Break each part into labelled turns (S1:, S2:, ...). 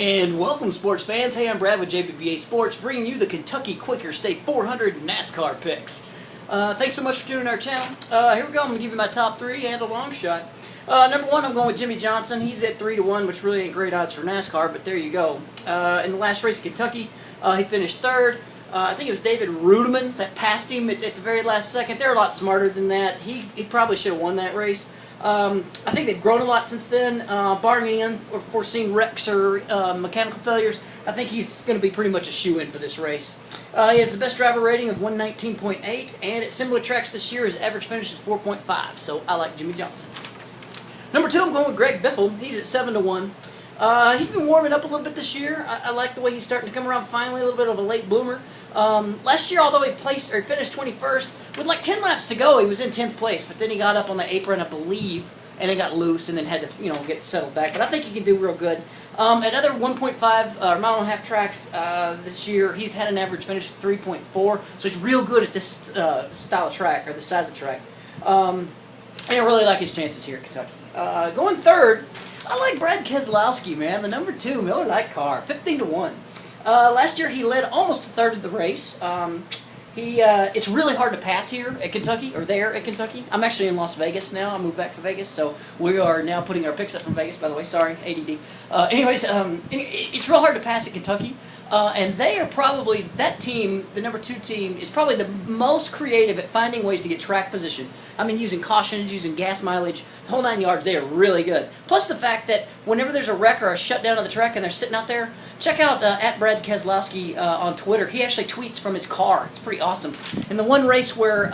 S1: And welcome, sports fans. Hey, I'm Brad with JBBA Sports, bringing you the Kentucky Quaker State 400 NASCAR picks. Thanks so much for tuning in our channel. Here we go. I'm going to give you my top three and a long shot. Number one, I'm going with Jimmie Johnson. He's at 3-1, which really ain't great odds for NASCAR, but there you go. In the last race in Kentucky, he finished third. I think it was David Rudiman that passed him at the very last second. They're a lot smarter than that. He probably should have won that race. I think they've grown a lot since then, barring any unforeseen wrecks or mechanical failures. I think he's going to be pretty much a shoo-in for this race. He has the best driver rating of 119.8, and at similar tracks this year, his average finish is 4.5, so I like Jimmie Johnson. Number two, I'm going with Greg Biffle. He's at 7-1. He's been warming up a little bit this year. I like the way he's starting to come around finally, a little bit of a late bloomer. Last year, although he finished 21st, with like 10 laps to go, he was in 10th place, but then he got up on the apron, I believe, and then got loose and then had to, get settled back. But I think he can do real good. At other 1.5 or mile and a half tracks this year, he's had an average finish of 3.4, so he's real good at this style of track, or this size of track. And I really like his chances here at Kentucky. Going third, I like Brad Keselowski, man, the number 2 Miller Lite car, 15-1. Last year he led almost a third of the race. It's really hard to pass here at Kentucky, or there at Kentucky. I'm actually in Las Vegas now. I moved back to Vegas, so we are now putting our picks up from Vegas, by the way. Sorry, ADD. It's real hard to pass at Kentucky. And they are probably, that team, the number 2 team, is probably the most creative at finding ways to get track position. I mean, using cautions, using gas mileage, the whole 9 yards, they are really good. Plus the fact that whenever there's a wreck or a shutdown of the track and they're sitting out there, check out at Brad Keselowski on Twitter. He actually tweets from his car. It's pretty awesome. In the one race where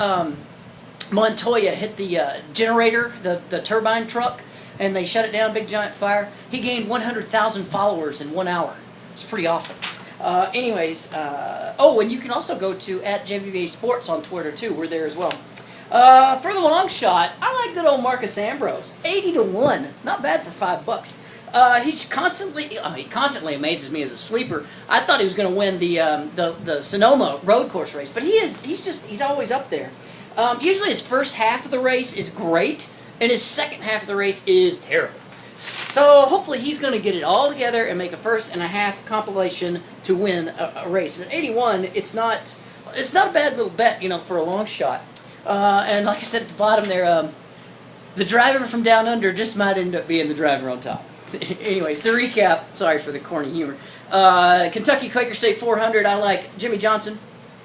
S1: Montoya hit the generator, the turbine truck, and they shut it down, big giant fire, he gained 100,000 followers in 1 hour. It's pretty awesome. And you can also go to at JBBA Sports on Twitter too. We're there as well. For the long shot, I like good old Marcus Ambrose, 80-1. Not bad for $5. He constantly amazes me as a sleeper. I thought he was going to win the Sonoma road course race, but he's always up there. Usually his first half of the race is great, and his second half of the race is terrible. So hopefully he's going to get it all together and make a first and a half compilation to win a race. And at 81, it's not a bad little bet, for a long shot. And like I said at the bottom there, the driver from down under just might end up being the driver on top. Anyways, to recap, sorry for the corny humor. Kentucky Quaker State 400, I like Jimmie Johnson,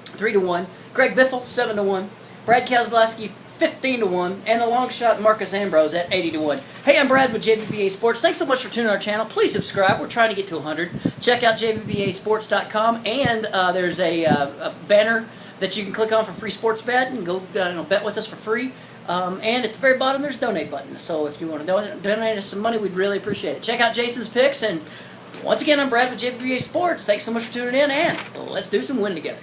S1: 3-1. Greg Biffle, 7-1. Brad Keselowski, 15-1, and the long shot Marcus Ambrose at 80-1. Hey, I'm Brad with JBBA Sports. Thanks so much for tuning in our channel. Please subscribe. We're trying to get to 100. Check out jbbasports.com, and there's a banner that you can click on for free sports bet and go bet with us for free. And at the very bottom, there's a donate button. So if you want to donate us some money, we'd really appreciate it. Check out Jason's picks, and once again, I'm Brad with JBBA Sports. Thanks so much for tuning in, and let's do some winning together.